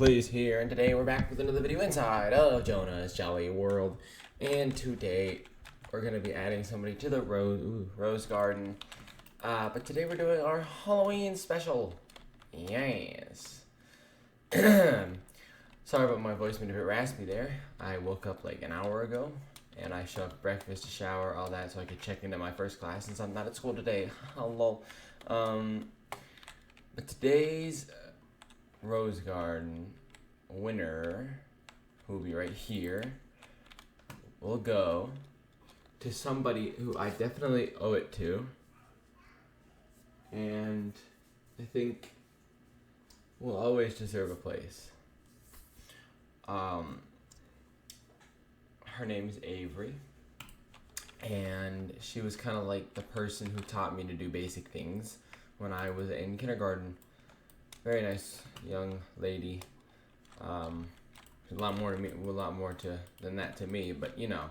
JonahPlayss here, and today we're back with another video inside of Jonah's Jolly World. And today we're going to be adding somebody to the Rose Garden. But today we're doing our Halloween special. Yes. Sorry about my voice being a bit raspy there. I woke up like an hour ago, and I shoved breakfast, a shower, all that, so I could check into my first class since I'm not at school today. Hello. But today's Rose Garden winner, who will be right here, will go to somebody who I definitely owe it to, and I think will always deserve a place. Her name's Avery, and she was kind of like the person who taught me to do basic things when I was in kindergarten. Very nice young lady. A lot more than that to me, but you know.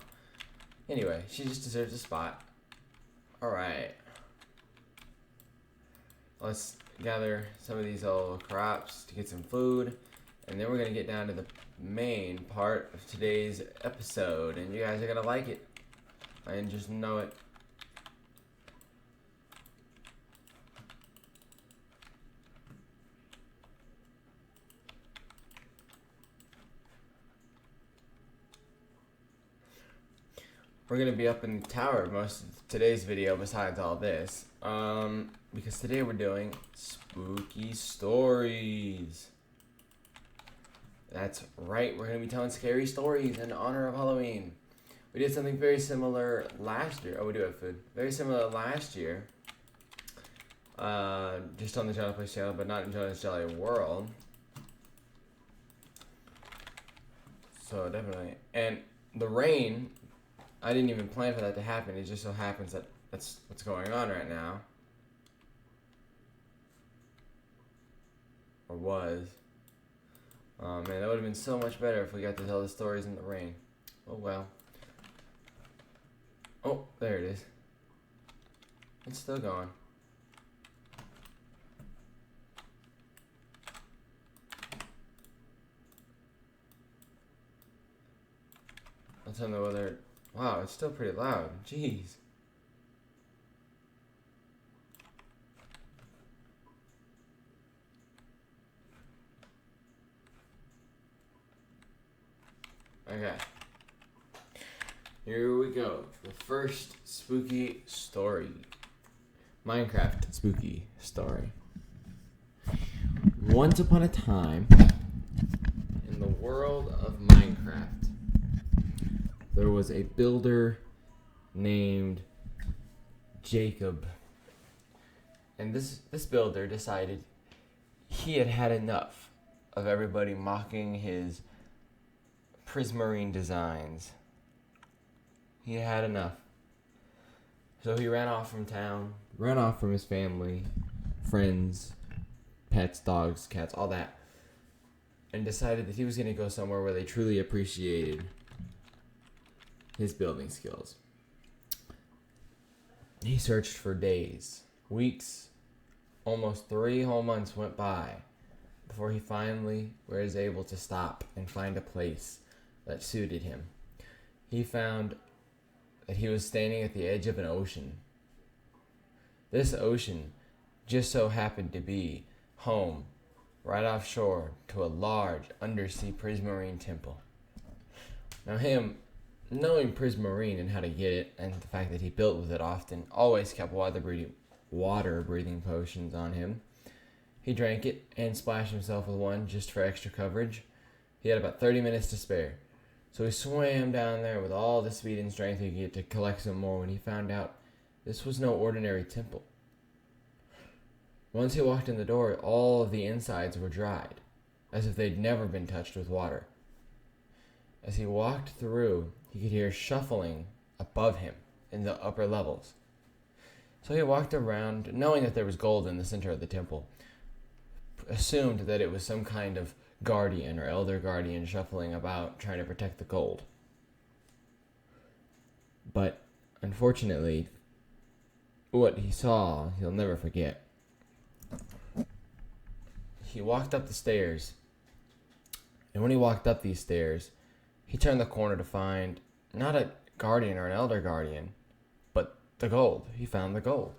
Anyway, she just deserves a spot. All right. Let's gather some of these old crops to get some food, and then we're gonna get down to the main part of today's episode, and you guys are gonna like it. I just know it. We're going to be up in the tower most of today's video besides all this. Because today we're doing spooky stories. That's right, we're going to be telling scary stories in honor of Halloween. We did something very similar last year. Oh, we do have food. Very similar last year. Just on the JonahPlayss channel, but not in Jonah's Jolly World. So definitely. And the rain, I didn't even plan for that to happen. It just so happens that that's what's going on right now. Or was. Oh man, that would have been so much better if we got to tell the stories in the rain. Oh well. Oh, there it is. It's still going. I'll tell them whether. Wow, it's still pretty loud. Jeez. Okay. Here we go. The first spooky story. Minecraft spooky story. Once upon a time, in the world of Minecraft, there was a builder named Jacob. And this builder decided he had had enough of everybody mocking his prismarine designs. He had enough. So he ran off from town, ran off from his family, friends, pets, dogs, cats, all that, and decided that he was going to go somewhere where they truly appreciated his building skills. He searched for days, weeks, almost 3 whole months went by before he finally was able to stop and find a place that suited him. He found that he was standing at the edge of an ocean. This ocean just so happened to be home, right offshore, to a large undersea prismarine temple. Now him, knowing prismarine and how to get it, and the fact that he built with it often, always kept water-breathing potions on him. He drank it and splashed himself with one just for extra coverage. He had about 30 minutes to spare. So he swam down there with all the speed and strength he could get to collect some more when he found out this was no ordinary temple. Once he walked in the door, all of the insides were dried, as if they'd never been touched with water. As he walked through, he could hear shuffling above him in the upper levels. So he walked around, knowing that there was gold in the center of the temple, assumed that it was some kind of guardian or elder guardian shuffling about trying to protect the gold. But unfortunately, what he saw, he'll never forget. He walked up the stairs And when he walked up these stairs, he turned the corner to find not a guardian or an elder guardian, but the gold. He found the gold.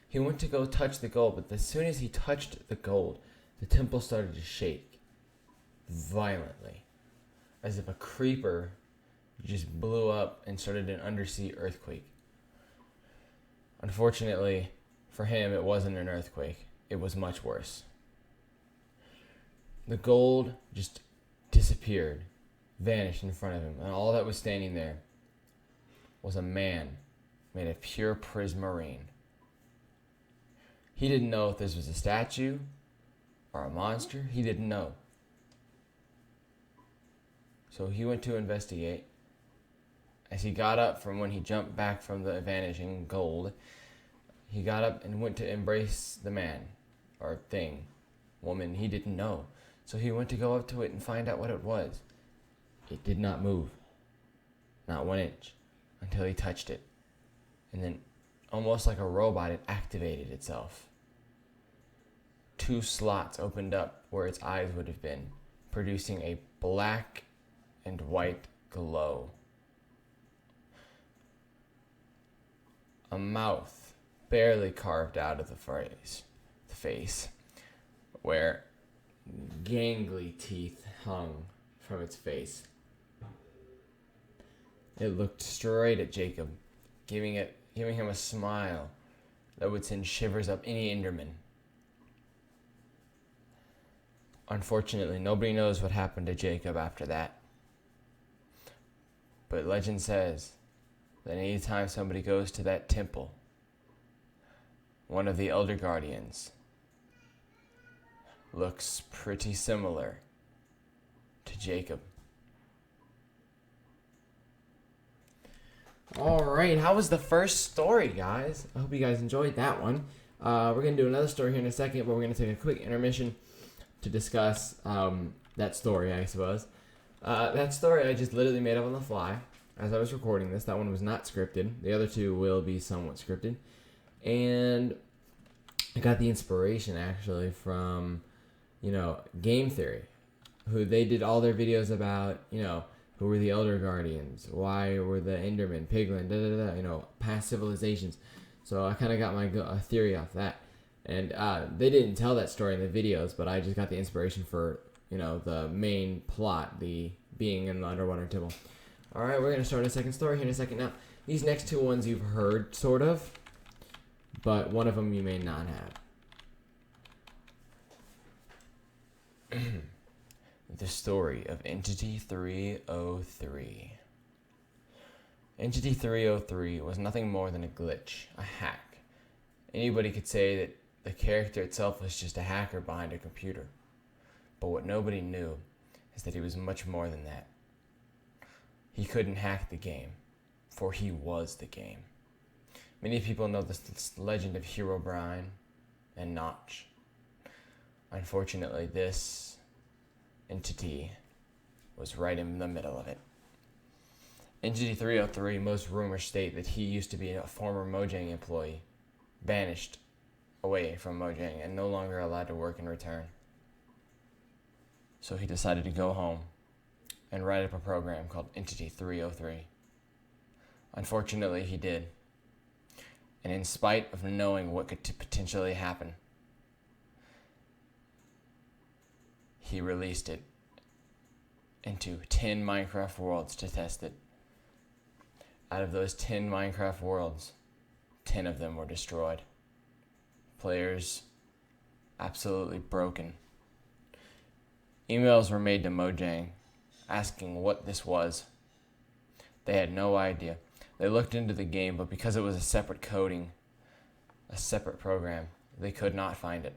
He went to go touch the gold, but as soon as he touched the gold, the temple started to shake violently, as if a creeper just blew up and started an undersea earthquake. Unfortunately, for him, it wasn't an earthquake. It was much worse. The gold just disappeared, vanished in front of him, and all that was standing there was a man made of pure prismarine. He didn't know if this was a statue or a monster. He didn't know. So he went to investigate. As he got up from when he jumped back from the vanishing gold, he got up and went to embrace the man, or thing, woman he didn't know. So he went to go up to it and find out what it was. It did not move, not 1 inch, until he touched it. And then, almost like a robot, it activated itself. 2 slots opened up where its eyes would have been, producing a black and white glow. A mouth barely carved out of the face, where gangly teeth hung from its face. It looked straight at Jacob, giving him a smile that would send shivers up any Enderman. Unfortunately, nobody knows what happened to Jacob after that. But legend says that anytime somebody goes to that temple, one of the Elder Guardians looks pretty similar to Jacob. Alright, how was the first story, guys? I hope you guys enjoyed that one. We're going to do another story here in a second, but we're going to take a quick intermission to discuss that story, I suppose. That story I just literally made up on the fly as I was recording this. That one was not scripted. The other two will be somewhat scripted. And I got the inspiration, actually, from, Game Theory, who they did all their videos about, who were the Elder Guardians, why were the Endermen, Piglin, past civilizations. So I kind of got my theory off that. And they didn't tell that story in the videos, but I just got the inspiration for, the main plot, the being in the underwater temple. All right, we're going to start a second story here in a second. Now, these next 2 ones you've heard, sort of, but one of them you may not have. The story of Entity 303. Entity 303 was nothing more than a glitch, a hack. Anybody could say that the character itself was just a hacker behind a computer. But what nobody knew is that he was much more than that. He couldn't hack the game, for he was the game. Many people know the legend of Herobrine and Notch. Unfortunately, this entity was right in the middle of it. Entity 303, most rumors state that he used to be a former Mojang employee, banished away from Mojang and no longer allowed to work in return. So he decided to go home and write up a program called Entity 303. Unfortunately, he did. And in spite of knowing what could potentially happen, he released it into 10 Minecraft worlds to test it. Out of those 10 Minecraft worlds, 10 of them were destroyed. Players absolutely broken. Emails were made to Mojang asking what this was. They had no idea. They looked into the game, but because it was a separate coding, a separate program, they could not find it.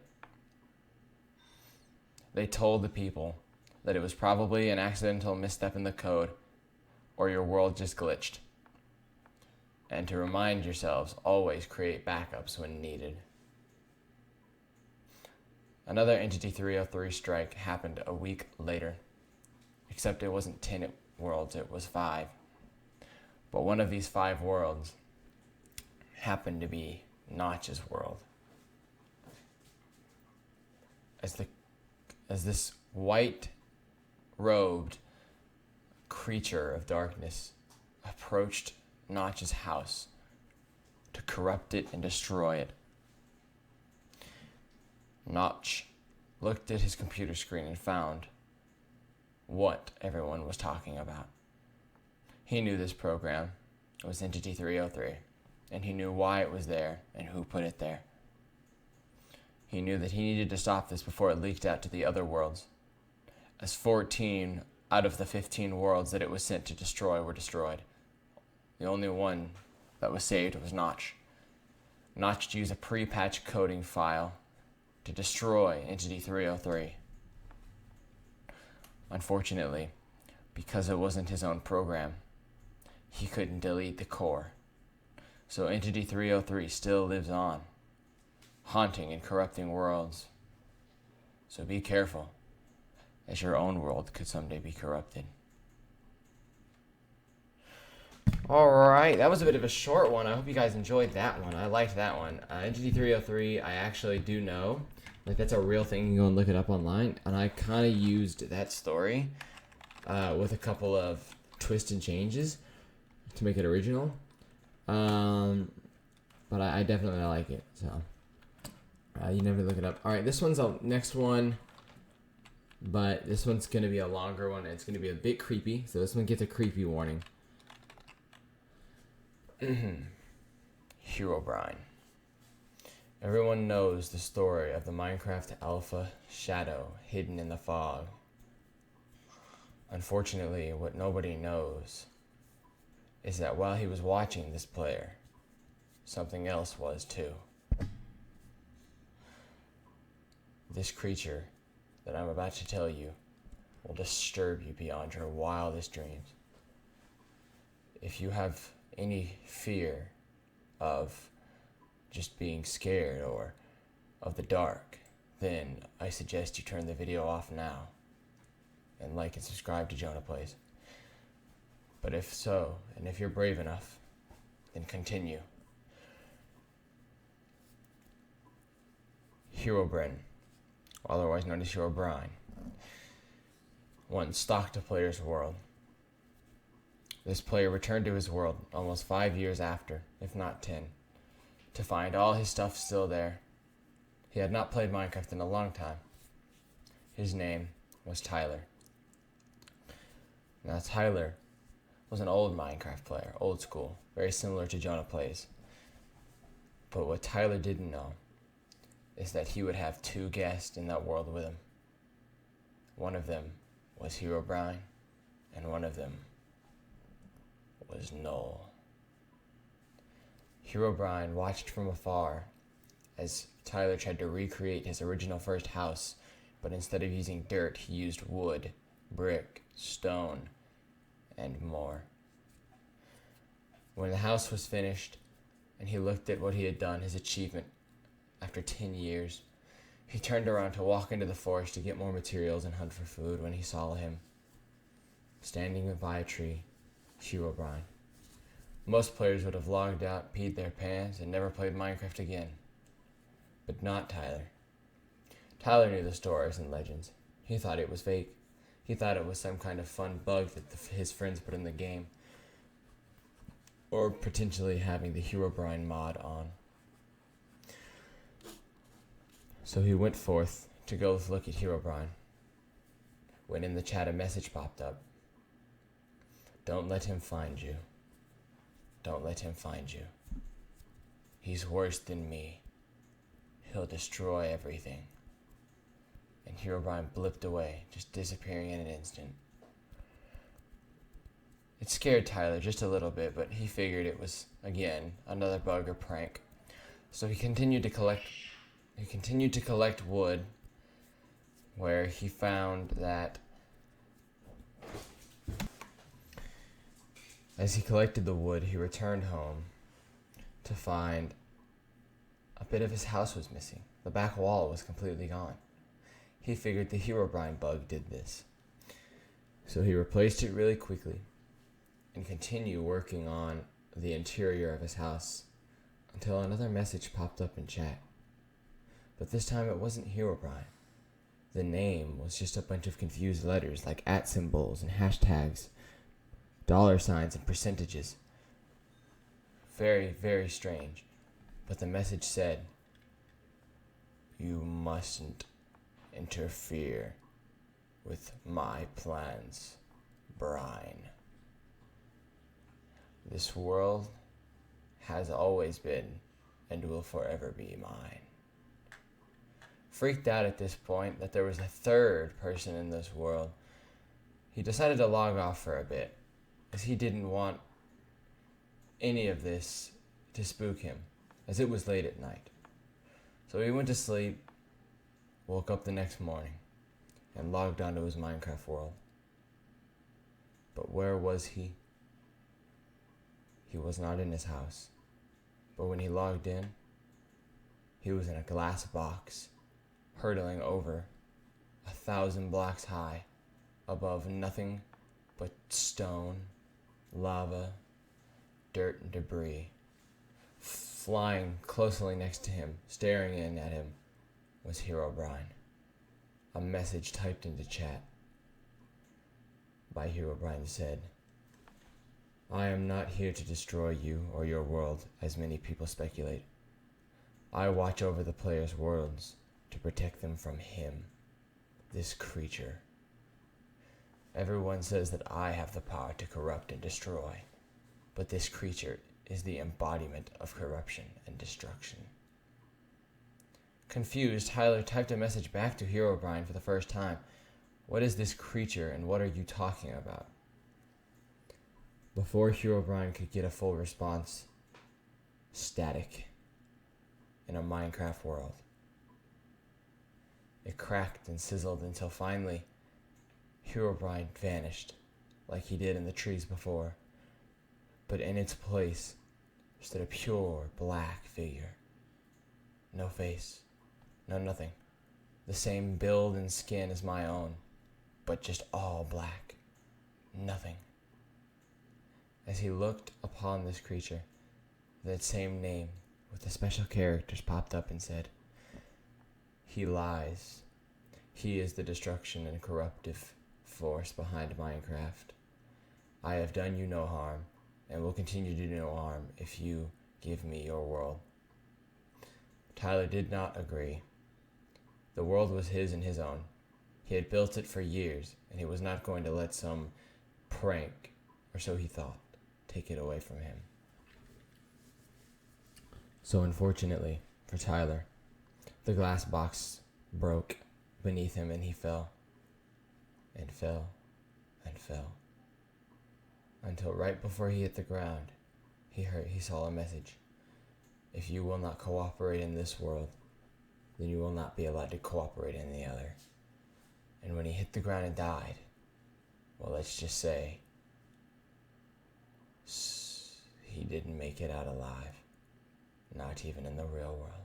They told the people that it was probably an accidental misstep in the code, or your world just glitched. And to remind yourselves, always create backups when needed. Another Entity 303 strike happened a week later, except it wasn't 10 worlds, it was 5. But one of these 5 worlds happened to be Notch's world. As this white robed creature of darkness approached Notch's house to corrupt it and destroy it. Notch looked at his computer screen and found what everyone was talking about. He knew this program was Entity 303, and he knew why it was there and who put it there. He knew that he needed to stop this before it leaked out to the other worlds, as 14 out of the 15 worlds that it was sent to destroy were destroyed. The only one that was saved was Notch. Notch used a pre-patch coding file to destroy Entity 303. Unfortunately, because it wasn't his own program, he couldn't delete the core. So Entity 303 still lives on, haunting and corrupting worlds. So be careful, as your own world could someday be corrupted. Alright, that was a bit of a short one. I hope you guys enjoyed that one. I liked that one. Entity 303, I actually do know. Like, that's a real thing. You can go and look it up online. And I kind of used that story with a couple of twists and changes to make it original. But I definitely like it. So, you never look it up. Alright, this one's the next one. But this one's going to be a longer one. It's going to be a bit creepy. So this one gets a creepy warning. Herobrine. Everyone knows the story of the Minecraft alpha shadow hidden in the fog. Unfortunately, what nobody knows is that while he was watching this player, something else was too. This creature that I'm about to tell you will disturb you beyond your wildest dreams. If you have any fear of just being scared or of the dark, then I suggest you turn the video off now and like and subscribe to JonahPlayss. But if so, and if you're brave enough, then continue. Herobrine, otherwise known as Herobrine, once stalked a player's world. This player returned to his world almost 5 years after, if not 10, to find all his stuff still there. He had not played Minecraft in a long time. His name was Tyler. Now, Tyler was an old Minecraft player, old school, very similar to JonahPlayss. But what Tyler didn't know is that he would have two guests in that world with him. One of them was Herobrine, and one of them was Noel. Herobrine watched from afar as Tyler tried to recreate his original first house, but instead of using dirt, he used wood, brick, stone, and more. When the house was finished, and he looked at what he had done, his achievement, after 10 years, he turned around to walk into the forest to get more materials and hunt for food when he saw him, standing by a tree, Herobrine. Most players would have logged out, peed their pants, and never played Minecraft again. But not Tyler. Tyler knew the stories and legends. He thought it was fake. He thought it was some kind of fun bug that his friends put in the game. Or potentially having the Herobrine mod on. So he went forth to go look at Herobrine, when in the chat a message popped up. Don't let him find you. Don't let him find you. He's worse than me. He'll destroy everything. And Herobrine blipped away, just disappearing in an instant. It scared Tyler just a little bit, but he figured it was, again, another bug or prank. So he continued to collect wood, where he found that as he collected the wood, he returned home to find a bit of his house was missing. The back wall was completely gone. He figured the Herobrine bug did this. So he replaced it really quickly and continued working on the interior of his house until another message popped up in chat. But this time it wasn't Herobrine. the name was just a bunch of confused letters like @ symbols and hashtags, $signs and percentages. Very, very strange. But the message said, "You mustn't interfere with my plans, Brine. This world has always been and will forever be mine." Freaked out at this point that there was a third person in this world, he decided to log off for a bit, as he didn't want any of this to spook him, as it was late at night. So he went to sleep, woke up the next morning, and logged onto his Minecraft world. But where was he? He was not in his house. But when he logged in, he was in a glass box, hurtling over 1,000 blocks high, above nothing but stone, lava, dirt, and debris. Flying closely next to him, staring in at him, was Herobrine. A message typed into chat by Herobrine said, "I am not here to destroy you or your world, as many people speculate. I watch over the players' worlds to protect them from him, this creature. Everyone says that I have the power to corrupt and destroy, but this creature is the embodiment of corruption and destruction." Confused, Tyler typed a message back to Herobrine for the first time. "What is this creature and what are you talking about?" Before Herobrine could get a full response, static in a Minecraft world. It cracked and sizzled until finally Herobrine vanished like he did in the trees before, but in its place stood a pure black figure. No face, no nothing. The same build and skin as my own, but just all black. Nothing. As he looked upon this creature, that same name with the special characters popped up and said, "He lies. He is the destruction and corruptive force behind Minecraft. I have done you no harm, and will continue to do no harm if you give me your world." Tyler did not agree. The world was his and his own. He had built it for years, and he was not going to let some prank, or so he thought, take it away from him. So unfortunately for Tyler, the glass box broke beneath him and he fell, and fell, and fell, until right before he hit the ground, he saw a message. "If you will not cooperate in this world, then you will not be allowed to cooperate in the other." And when he hit the ground and died, well, let's just say, he didn't make it out alive. Not even in the real world.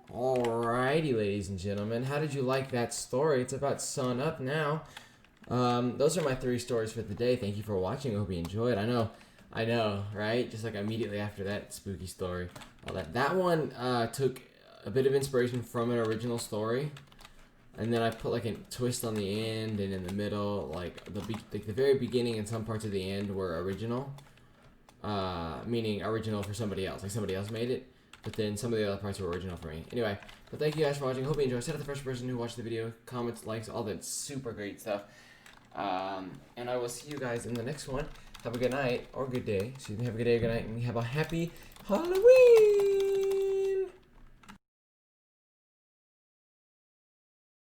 Alrighty, ladies and gentlemen, how did you like that story? It's about sun up now. Those are my 3 stories for the day. Thank you for watching. I hope you enjoyed. I know, right? Just like immediately after that spooky story, all that one took a bit of inspiration from an original story, and then I put like a twist on the end and in the middle, like the very beginning and some parts of the end were original, meaning original for somebody else, like somebody else made it. But then some of the other parts were original for me. Anyway, but thank you guys for watching. Hope you enjoyed. Shout out to the first person who watched the video. Comments, likes, all that super great stuff. And I will see you guys in the next one. Have a good night or good day. Excuse me. Have a good day or good night. And have a happy Halloween.